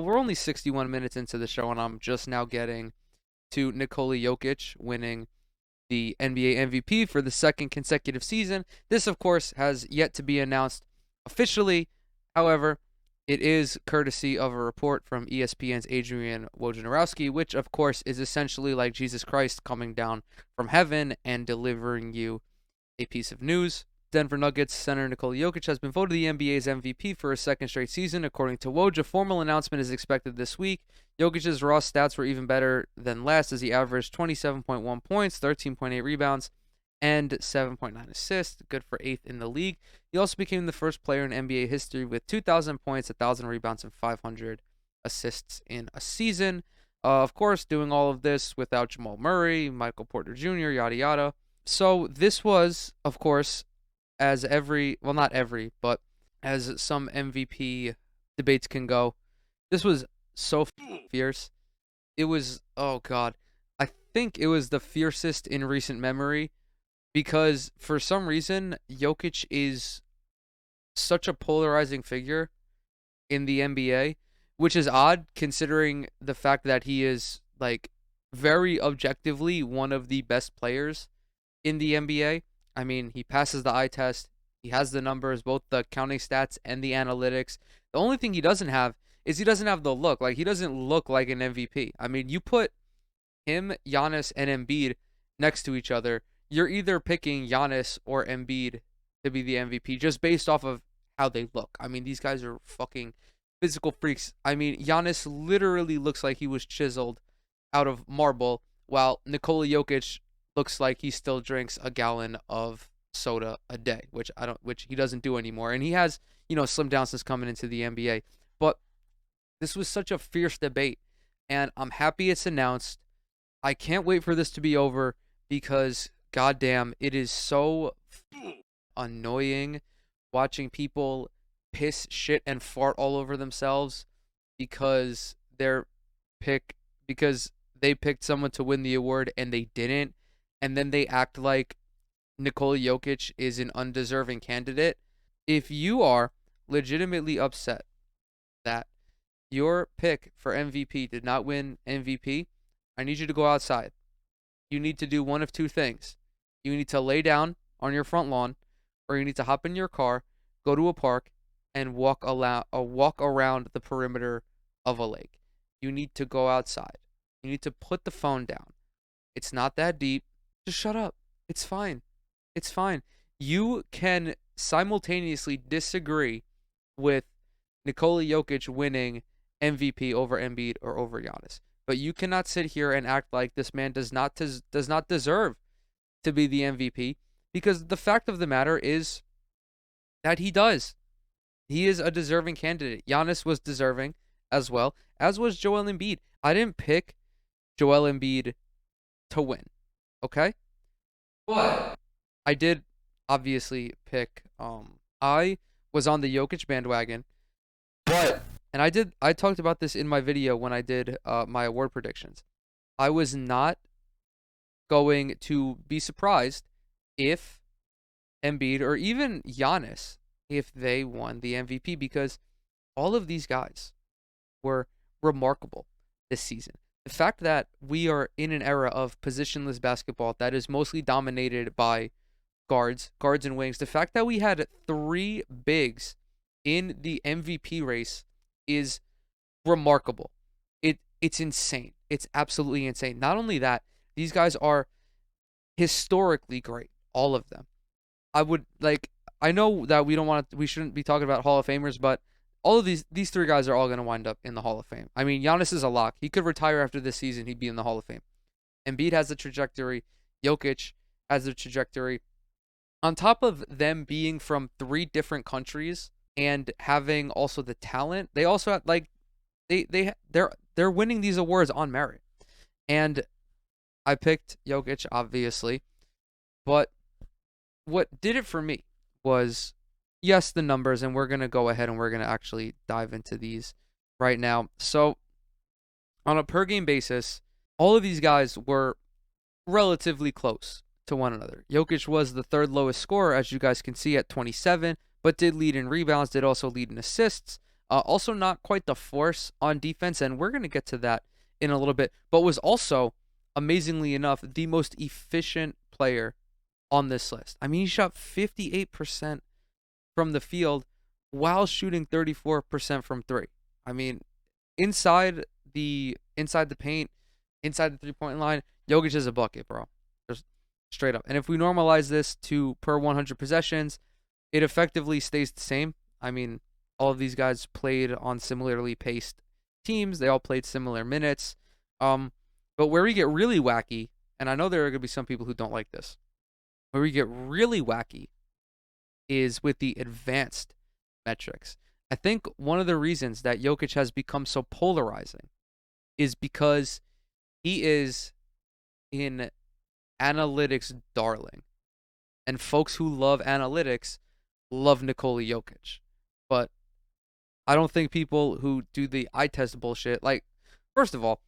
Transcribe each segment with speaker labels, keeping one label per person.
Speaker 1: We're only 61 minutes into the show, and I'm just now getting to Nikola Jokic winning the NBA MVP for the second consecutive season. This, of course, has yet to be announced officially. However, it is courtesy of a report from ESPN's Adrian Wojnarowski, which, of course, is essentially like Jesus Christ coming down from heaven and delivering you a piece of news. Denver Nuggets center Nikola Jokic has been voted the NBA's MVP for a second straight season, according to Woj. A formal announcement is expected this week. Jokic's raw stats were even better than last, as he averaged 27.1 points, 13.8 rebounds, and 7.9 assists, good for 8th in the league. He also became the first player in NBA history with 2,000 points, 1,000 rebounds, and 500 assists in a season. Of course, doing all of this without Jamal Murray, Michael Porter Jr., yada yada. So this was, of course, as not every, but as some MVP debates can go, this was so fierce. It was, oh God, I think it was the fiercest in recent memory because for some reason, Jokic is such a polarizing figure in the NBA, which is odd considering the fact that he is like very objectively one of the best players in the NBA. I mean, he passes the eye test. He has the numbers, both the counting stats and the analytics. The only thing he doesn't have is he doesn't have the look. Like, he doesn't look like an MVP. I mean, you put him, Giannis, and Embiid next to each other, you're either picking Giannis or Embiid to be the MVP just based off of how they look. I mean, these guys are fucking physical freaks. I mean, Giannis literally looks like he was chiseled out of marble, while Nikola Jokic looks like he still drinks a gallon of soda a day, which he doesn't do anymore. And he has, slimmed down since coming into the NBA. But this was such a fierce debate, and I'm happy it's announced. I can't wait for this to be over because goddamn, it is so annoying watching people piss, shit, and fart all over themselves because pick because they picked someone to win the award and they didn't, and then they act like Nikola Jokic is an undeserving candidate. If you are legitimately upset that your pick for MVP did not win MVP, I need you to go outside. You need to do one of two things. You need to lay down on your front lawn, or you need to hop in your car, go to a park, and walk around the perimeter of a lake. You need to go outside. You need to put the phone down. It's not that deep. Just shut up. It's fine. It's fine. You can simultaneously disagree with Nikola Jokic winning MVP over Embiid or over Giannis, but you cannot sit here and act like this man does not deserve to be the MVP, because the fact of the matter is that he does. He is a deserving candidate. Giannis was deserving as well, as was Joel Embiid. I didn't pick Joel Embiid to win, okay? But I did obviously pick I was on the Jokic bandwagon, but and I talked about this in my video when I did my award predictions. I was not going to be surprised if Embiid or even Giannis, if they won the MVP, because all of these guys were remarkable this season. The fact that we are in an era of positionless basketball that is mostly dominated by guards and wings, the fact that we had 3 bigs in the MVP race is remarkable. It's insane. It's absolutely insane. Not only that, these guys are historically great, all of them. I know that we shouldn't be talking about Hall of Famers, but all of these 3 guys are all going to wind up in the Hall of Fame. I mean, Giannis is a lock. He could retire after this season, he'd be in the Hall of Fame. Embiid has the trajectory, Jokic has the trajectory. On top of them being from 3 different countries and having also the talent, they also have, they're winning these awards on merit. And I picked Jokic, obviously, but what did it for me was, yes, the numbers, and we're going to go ahead and we're going to actually dive into these right now. So, on a per game basis, all of these guys were relatively close to one another. Jokic was the 3rd lowest scorer, as you guys can see, at 27, but did lead in rebounds, did also lead in assists. Also, not quite the force on defense, and we're going to get to that in a little bit, but was also, amazingly enough, the most efficient player on this list. I mean, he shot 58% from the field while shooting 34% from three. I mean, inside the paint, inside the 3-point line, Jokic is a bucket, bro. Just straight up. And if we normalize this to per 100 possessions, it effectively stays the same. I mean, all of these guys played on similarly paced teams. They all played similar minutes. But where we get really wacky, and I know there are going to be some people who don't like this, where we get really wacky is with the advanced metrics. I think one of the reasons that Jokic has become so polarizing is because he is an analytics darling. And folks who love analytics love Nikola Jokic. But I don't think people who do the eye test bullshit, like, first of all,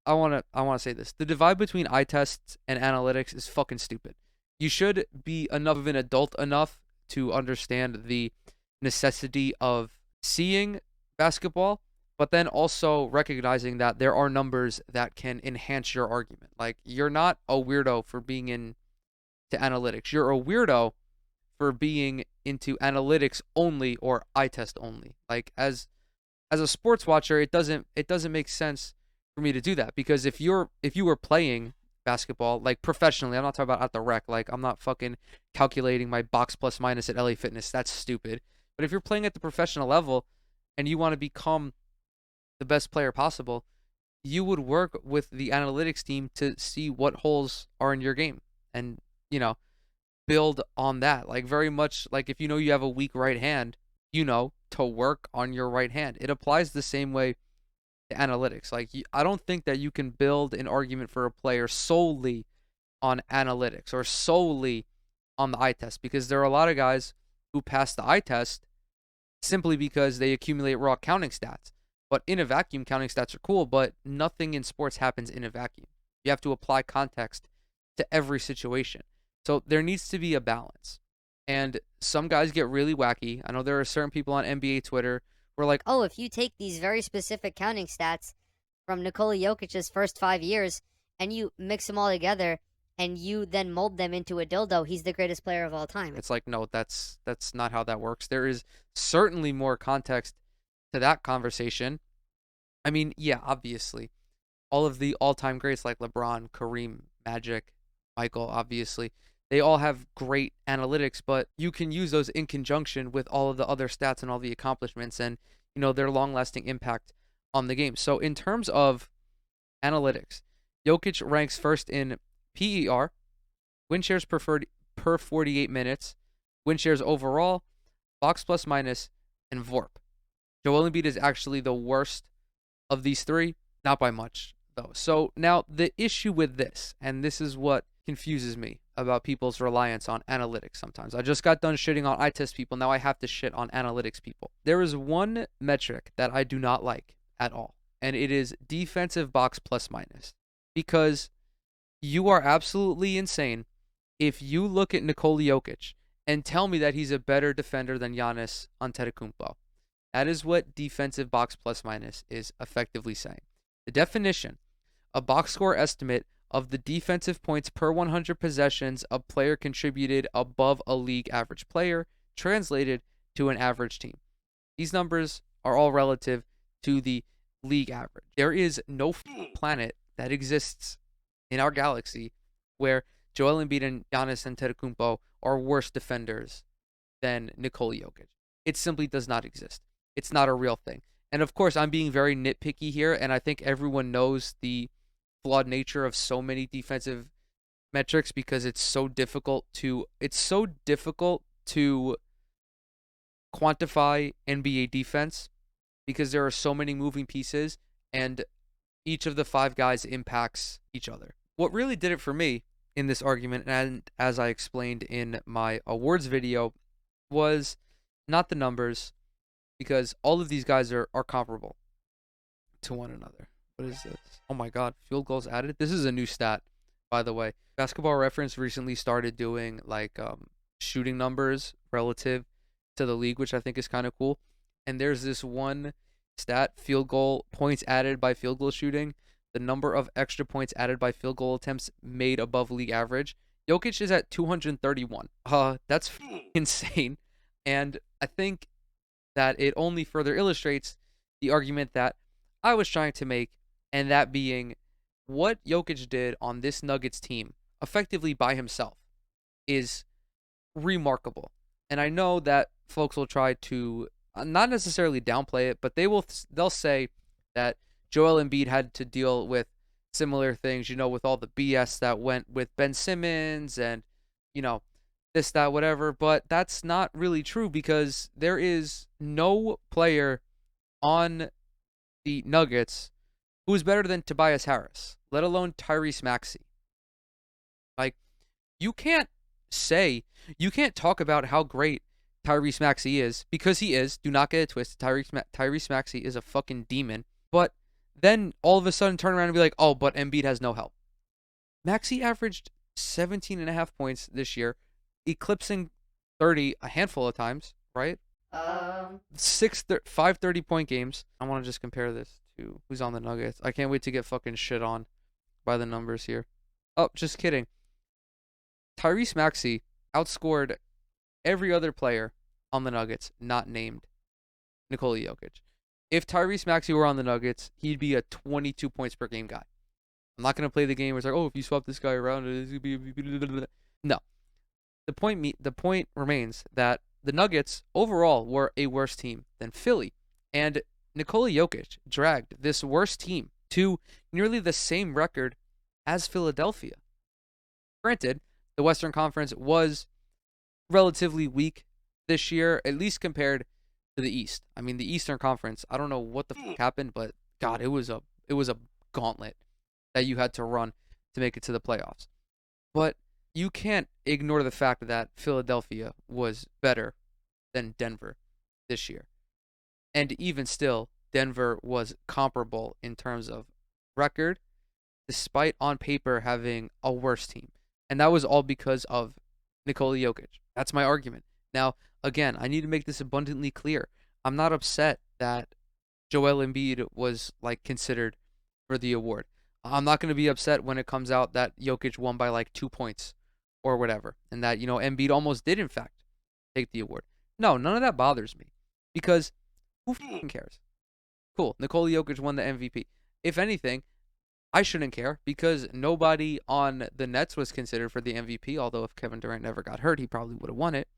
Speaker 1: I wanna say this. The divide between eye tests and analytics is fucking stupid. You should be enough of an adult enough to understand the necessity of seeing basketball, but then also recognizing that there are numbers that can enhance your argument. Like, you're not a weirdo for being into analytics. You're a weirdo for being into analytics only or eye test only. Like, as a sports watcher, it doesn't make sense for me to do that, because if you were playing basketball like professionally, I'm not talking about at the rec, like I'm not fucking calculating my box plus minus at LA Fitness. That's stupid. But if you're playing at the professional level and you want to become the best player possible, you would work with the analytics team to see what holes are in your game and, build on that. Like, very much like if you have a weak right hand, to work on your right hand. It applies the same way to analytics. Like, I don't think that you can build an argument for a player solely on analytics or solely on the eye test, because there are a lot of guys who pass the eye test simply because they accumulate raw counting stats. But in a vacuum, counting stats are cool, but nothing in sports happens in a vacuum. You have to apply context to every situation. So there needs to be a balance. And some guys get really wacky. I know there are certain people on NBA Twitter who are like,
Speaker 2: oh, if you take these very specific counting stats from Nikola Jokic's first 5 years and you mix them all together and you then mold them into a dildo, he's the greatest player of all time.
Speaker 1: It's like, no, that's not how that works. There is certainly more context to that conversation. I mean, yeah, obviously, all of the all-time greats like LeBron, Kareem, Magic, Michael, obviously, they all have great analytics, but you can use those in conjunction with all of the other stats and all the accomplishments and, their long-lasting impact on the game. So in terms of analytics, Jokic ranks first in PER, win shares per 48 minutes, win shares overall, box plus minus, and VORP. Joel Embiid is actually the worst of these three, not by much, though. So now the issue with this, and this is what confuses me about people's reliance on analytics sometimes. I just got done shitting on eye test people. Now I have to shit on analytics people. There is one metric that I do not like at all, and it is defensive box plus minus. Because you are absolutely insane if you look at Nikola Jokic and tell me that he's a better defender than Giannis Antetokounmpo. That is what defensive box plus minus is effectively saying. The definition, a box score estimate of the defensive points per 100 possessions a player contributed above a league average player, translated to an average team. These numbers are all relative to the league average. There is no planet that exists in our galaxy where Joel Embiid and Giannis Antetokounmpo are worse defenders than Nikola Jokic. It simply does not exist. It's not a real thing. And of course, I'm being very nitpicky here, and I think everyone knows the flawed nature of so many defensive metrics because it's so difficult to quantify NBA defense because there are so many moving pieces and each of the five guys impacts each other. What really did it for me in this argument, and as I explained in my awards video, was not the numbers, because all of these guys are comparable to one another. What is this? Oh my god, field goals added? This is a new stat, by the way. Basketball Reference recently started doing like shooting numbers relative to the league, which I think is kind of cool. and there's this one stat, field goal points added by field goal shooting, the number of extra points added by field goal attempts made above league average. Jokic is at 231. That's insane. And I think that it only further illustrates the argument that I was trying to make, and that being what Jokic did on this Nuggets team, effectively by himself, is remarkable. And I know that folks will try to not necessarily downplay it, but they'll say that Joel Embiid had to deal with similar things, with all the BS that went with Ben Simmons and you know this that whatever, but that's not really true because there is no player on the Nuggets who is better than Tobias Harris, let alone Tyrese Maxey. Like you can't say you can't talk about how great Tyrese Maxey is because he is. Do not get it twisted. Tyrese Maxey is a fucking demon. But then all of a sudden turn around and be like, oh, but Embiid has no help. Maxey averaged 17 and a half points this year, eclipsing 30 a handful of times, right? Five 30-point games. I want to just compare this to who's on the Nuggets. I can't wait to get fucking shit on by the numbers here. Oh, just kidding. Tyrese Maxey outscored every other player on the Nuggets not named Nikola Jokic. If Tyrese Maxey were on the Nuggets, he'd be a 22 points per game guy. I'm not going to play the game where it's like, oh, if you swap this guy around, it's going to be... No. The point remains that the Nuggets overall were a worse team than Philly. And Nikola Jokic dragged this worse team to nearly the same record as Philadelphia. Granted, the Western Conference was relatively weak this year, at least compared to the East. I mean, the Eastern Conference, I don't know what the fuck happened, but God, it was a gauntlet that you had to run to make it to the playoffs. But you can't ignore the fact that Philadelphia was better than Denver this year. And even still, Denver was comparable in terms of record, despite on paper having a worse team. And that was all because of Nikola Jokic. That's my argument. Now, again, I need to make this abundantly clear. I'm not upset that Joel Embiid was considered for the award. I'm not going to be upset when it comes out that Jokic won by 2 points or whatever, and that Embiid almost did in fact take the award. No, none of that bothers me because who fucking cares? Cool, Nikola Jokic won the MVP. If anything, I shouldn't care because nobody on the Nets was considered for the MVP, although if Kevin Durant never got hurt, he probably would have won it.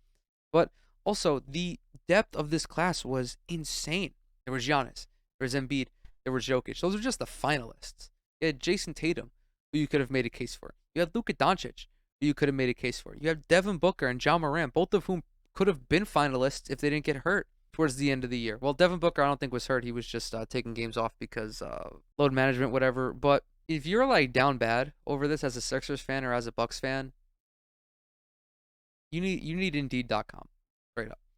Speaker 1: But also, the depth of this class was insane. There was Giannis, there was Embiid, there was Jokic. Those are just the finalists. You had Jason Tatum, who you could have made a case for. You had Luka Doncic, who you could have made a case for. You have Devin Booker and Ja Morant, both of whom could have been finalists if they didn't get hurt towards the end of the year. Well, Devin Booker, I don't think was hurt. He was just taking games off because load management, whatever. But if you're down bad over this as a Sixers fan or as a Bucks fan, you need Indeed.com. Straight up.